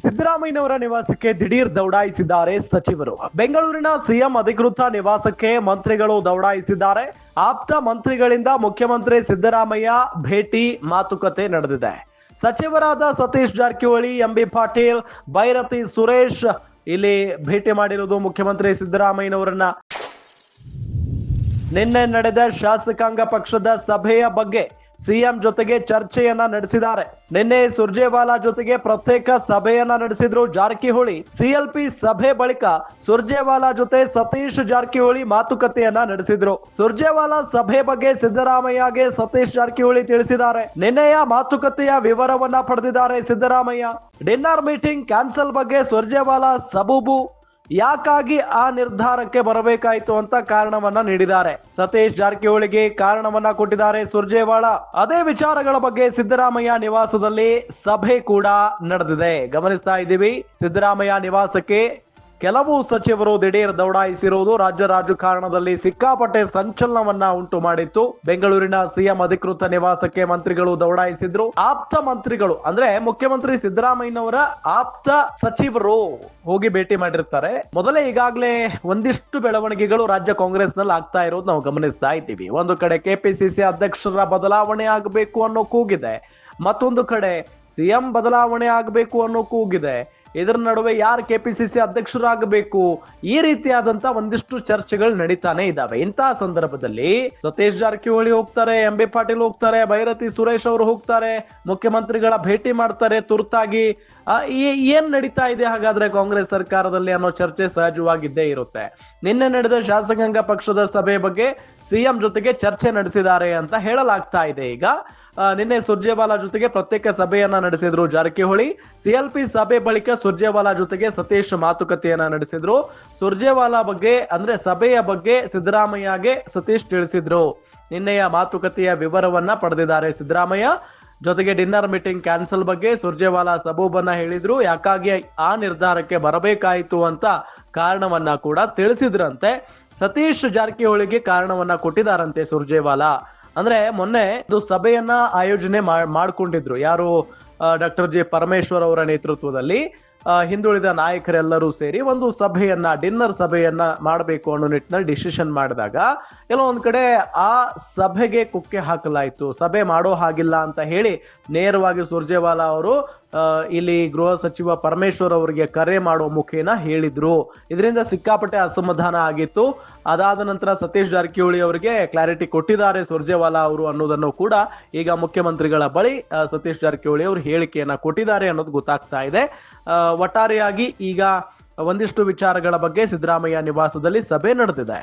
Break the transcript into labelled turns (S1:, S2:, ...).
S1: ಸಿದ್ದರಾಮಯ್ಯನವರ ನಿವಾಸಕ್ಕೆ ದಿಢೀರ್ ದೌಡಾಯಿಸಿದ್ದಾರೆ ಸಚಿವರು. ಬೆಂಗಳೂರಿನ ಸಿಎಂ ಅಧಿಕೃತ ನಿವಾಸಕ್ಕೆ ಮಂತ್ರಿಗಳು ದೌಡಾಯಿಸಿದ್ದಾರೆ. ಆಪ್ತ ಮಂತ್ರಿಗಳಿಂದ ಮುಖ್ಯಮಂತ್ರಿ ಸಿದ್ದರಾಮಯ್ಯ ಭೇಟಿ ಮಾತುಕತೆ ನಡೆದಿದೆ. ಸಚಿವರಾದ ಸತೀಶ್ ಜಾರಕಿಹೊಳಿ, ಎಂಬಿ ಪಾಟೀಲ್, ಬೈರತಿ ಸುರೇಶ್ ಇಲ್ಲಿ ಭೇಟಿ ಮಾಡಿರುವುದು ಮುಖ್ಯಮಂತ್ರಿ ಸಿದ್ದರಾಮಯ್ಯನವರನ್ನ. ನಿನ್ನೆ ನಡೆದ ಶಾಸಕಾಂಗ ಪಕ್ಷದ ಸಭೆಯ ಬಗ್ಗೆ ಸಿಎಂ ಜೊತೆಗೆ ಚರ್ಚೆಯನ್ನ ನಡೆಸಿದ್ದಾರೆ. ನಿನ್ನೆ ಸುರ್ಜೇವಾಲಾ ಜೊತೆಗೆ ಪ್ರತ್ಯೇಕ ಸಭೆಯನ್ನ ನಡೆಸಿದ್ರು ಜಾರಕಿಹೊಳಿ. ಸಿಎಲ್ಪಿ ಸಭೆ ಬಳಿಕ ಸುರ್ಜೇವಾಲಾ ಜೊತೆ ಸತೀಶ್ ಜಾರಕಿಹೊಳಿ ಮಾತುಕತೆಯನ್ನ ನಡೆಸಿದ್ರು. ಸುರ್ಜೇವಾಲಾ ಸಭೆ ಬಗ್ಗೆ ಸಿದ್ದರಾಮಯ್ಯಗೆ ಸತೀಶ್ ಜಾರಕಿಹೊಳಿ ತಿಳಿಸಿದ್ದಾರೆ. ನಿನ್ನೆಯ ಮಾತುಕತೆಯ ವಿವರವನ್ನ ಪಡೆದಿದ್ದಾರೆ ಸಿದ್ದರಾಮಯ್ಯ. ಡಿನ್ನರ್ ಮೀಟಿಂಗ್ ಕ್ಯಾನ್ಸಲ್ ಬಗ್ಗೆ ಸುರ್ಜೇವಾಲಾ ಸಬೂಬು ಯಾಕಾಗಿ ಆ ನಿರ್ಧಾರಕ್ಕೆ ಬರಬೇಕಾಯಿತು ಅಂತ ಕಾರಣವನ್ನ ನೀಡಿದ್ದಾರೆ. ಸತೀಶ್ ಜಾರಕಿಹೊಳಿಗೆ ಕಾರಣವನ್ನ ಕೊಟ್ಟಿದ್ದಾರೆ ಸುರ್ಜೇವಾಲಾ. ಅದೇ ವಿಚಾರಗಳ ಬಗ್ಗೆ ಸಿದ್ದರಾಮಯ್ಯ ನಿವಾಸದಲ್ಲಿ ಸಭೆ ಕೂಡ ನಡೆದಿದೆ. ಗಮನಿಸ್ತಾ ಇದ್ದೀವಿ, ಸಿದ್ದರಾಮಯ್ಯ ನಿವಾಸಕ್ಕೆ ಕೆಲವು ಸಚಿವರು ದಿಢೀರ್ ದೌಡಾಯಿಸಿರುವುದು ರಾಜ್ಯ ರಾಜಕಾರಣದಲ್ಲಿ ಸಿಕ್ಕಾಪಟ್ಟೆ ಸಂಚಲನವನ್ನ ಉಂಟು ಮಾಡಿತ್ತು. ಬೆಂಗಳೂರಿನ ಸಿಎಂ ಅಧಿಕೃತ ನಿವಾಸಕ್ಕೆ ಮಂತ್ರಿಗಳು ದೌಡಾಯಿಸಿದ್ರು. ಆಪ್ತ ಮಂತ್ರಿಗಳು ಅಂದ್ರೆ ಮುಖ್ಯಮಂತ್ರಿ ಸಿದ್ದರಾಮಯ್ಯನವರ ಆಪ್ತ ಸಚಿವರು ಹೋಗಿ ಭೇಟಿ ಮಾಡಿರ್ತಾರೆ. ಮೊದಲೇ ಈಗಾಗಲೇ ಒಂದಿಷ್ಟು ಬೆಳವಣಿಗೆಗಳು ರಾಜ್ಯ ಕಾಂಗ್ರೆಸ್ ನಲ್ಲಿ ಆಗ್ತಾ ಇರೋದು ನಾವು ಗಮನಿಸ್ತಾ ಇದ್ದೀವಿ. ಒಂದು ಕಡೆ ಕೆಪಿಸಿಸಿ ಅಧ್ಯಕ್ಷರ ಬದಲಾವಣೆ ಆಗಬೇಕು ಅನ್ನೋ ಕೂಗಿದೆ, ಮತ್ತೊಂದು ಕಡೆ ಸಿಎಂ ಬದಲಾವಣೆ ಆಗಬೇಕು ಅನ್ನೋ ಕೂಗಿದೆ. ಇದರ ನಡುವೆ ಯಾರು ಕೆಪಿಸಿಸಿ ಅಧ್ಯಕ್ಷರಾಗಬೇಕು, ಈ ರೀತಿಯಾದಂತ ಒಂದಿಷ್ಟು ಚರ್ಚೆಗಳು ನಡೀತಾನೆ ಇದ್ದಾವೆ. ಇಂತಹ ಸಂದರ್ಭದಲ್ಲಿ ಸತೀಶ್ ಜಾರಕಿಹೊಳಿ ಹೋಗ್ತಾರೆ, ಎಂಬಿ ಪಾಟೀಲ್ ಹೋಗ್ತಾರೆ, ಬೈರತಿ ಸುರೇಶ್ ಅವರು ಹೋಗ್ತಾರೆ, ಮುಖ್ಯಮಂತ್ರಿಗಳ ಭೇಟಿ ಮಾಡ್ತಾರೆ ತುರ್ತಾಗಿ. ಏನ್ ನಡೀತಾ ಇದೆ ಹಾಗಾದ್ರೆ ಕಾಂಗ್ರೆಸ್ ಸರ್ಕಾರದಲ್ಲಿ ಅನ್ನೋ ಚರ್ಚೆ ಸಹಜವಾಗಿದ್ದೇ ಇರುತ್ತೆ. ನಿನ್ನೆ ನಡೆದ ಶಾಸಕಾಂಗ ಪಕ್ಷದ ಸಭೆ ಬಗ್ಗೆ ಸಿಎಂ ಜೊತೆಗೆ ಚರ್ಚೆ ನಡೆಸಿದ್ದಾರೆ ಅಂತ ಹೇಳಲಾಗ್ತಾ ಇದೆ. ಈಗ ನಿನ್ನೆ ಸುರ್ಜೇವಾಲಾ ಜೊತೆಗೆ ಪ್ರತ್ಯೇಕ ಸಭೆಯನ್ನ ನಡೆಸಿದ್ರು ಜಾರಕಿಹೊಳಿ. ಸಿಎಲ್ಪಿ ಸಭೆ ಬಳಿಕ ಸುರ್ಜೇವಾಲಾ ಜೊತೆಗೆ ಸತೀಶ್ ಮಾತುಕತೆಯನ್ನ ನಡೆಸಿದ್ರು. ಸುರ್ಜೇವಾಲಾ ಬಗ್ಗೆ ಅಂದ್ರೆ ಸಭೆಯ ಬಗ್ಗೆ ಸಿದ್ದರಾಮಯ್ಯಗೆ ಸತೀಶ್ ತಿಳಿಸಿದ್ರು. ನಿನ್ನೆಯ ಮಾತುಕತೆಯ ವಿವರವನ್ನ ಪಡೆದಿದ್ದಾರೆ ಸಿದ್ದರಾಮಯ್ಯ. ಜೊತೆಗೆ ಡಿನ್ನರ್ ಮೀಟಿಂಗ್ ಕ್ಯಾನ್ಸಲ್ ಬಗ್ಗೆ ಸುರ್ಜೇವಾಲಾ ಸಬೂಬನ್ನ ಹೇಳಿದ್ರು. ಯಾಕಾಗಿ ಆ ನಿರ್ಧಾರಕ್ಕೆ ಬರಬೇಕಾಯಿತು ಅಂತ ಕಾರಣವನ್ನ ಕೂಡ ತಿಳಿಸಿದ್ರಂತೆ. ಸತೀಶ್ ಜಾರಕಿಹೊಳಿಗೆ ಕಾರಣವನ್ನ ಕೊಟ್ಟಿದ್ದಾರಂತೆ ಸುರ್ಜೇವಾಲಾ. ಅಂದ್ರೆ ಮೊನ್ನೆ ಒಂದು ಸಭೆಯನ್ನ ಆಯೋಜನೆ ಮಾಡ್ಕೊಂಡಿದ್ರು. ಯಾರು ಡಾಕ್ಟರ್ ಜಿ ಪರಮೇಶ್ವರ್ ಅವರ ನೇತೃತ್ವದಲ್ಲಿ ಹಿಂದುಳಿದ ನಾಯಕರೆಲ್ಲರೂ ಸೇರಿ ಒಂದು ಸಭೆಯನ್ನ, ಡಿನ್ನರ್ ಸಭೆಯನ್ನ ಮಾಡಬೇಕು ಅನ್ನೋ ನಿಟ್ಟಿನಲ್ಲಿ ಡಿಸಿಷನ್ ಮಾಡಿದಾಗ ಕೆಲವೊಂದ್ ಕಡೆ ಆ ಸಭೆಗೆ ಕುಕ್ಕೆ ಹಾಕಲಾಯಿತು. ಸಭೆ ಮಾಡೋ ಹಾಗಿಲ್ಲ ಅಂತ ಹೇಳಿ ನೇರವಾಗಿ ಸುರ್ಜೇವಾಲಾ ಅವರು ಇಲ್ಲಿ ಗೃಹ ಸಚಿವ ಪರಮೇಶ್ವರ್ ಅವರಿಗೆ ಕರೆ ಮಾಡೋ ಮುಖೇನ ಹೇಳಿದ್ರು. ಇದರಿಂದ ಸಿಕ್ಕಾಪಟ್ಟೆ ಅಸಮಾಧಾನ ಆಗಿತ್ತು. ಅದಾದ ನಂತರ ಸತೀಶ್ ಜಾರಕಿಹೊಳಿ ಅವರಿಗೆ ಕ್ಲಾರಿಟಿ ಕೊಟ್ಟಿದ್ದಾರೆ ಸುರ್ಜೇವಾಲಾ ಅವರು ಅನ್ನೋದನ್ನು ಕೂಡ ಈಗ ಮುಖ್ಯಮಂತ್ರಿಗಳ ಬಳಿ ಸತೀಶ್ ಜಾರಕಿಹೊಳಿ ಅವರು ಹೇಳಿಕೆಯನ್ನ ಕೊಟ್ಟಿದ್ದಾರೆ ಅನ್ನೋದು ಗೊತ್ತಾಗ್ತಾ ಇದೆ. ಒಟ್ಟಾರೆಯಾಗಿ ಈಗ ಒಂದಿಷ್ಟು ವಿಚಾರಗಳ ಬಗ್ಗೆ ಸಿದ್ದರಾಮಯ್ಯ ನಿವಾಸದಲ್ಲಿ ಸಭೆ ನಡೆದಿದೆ.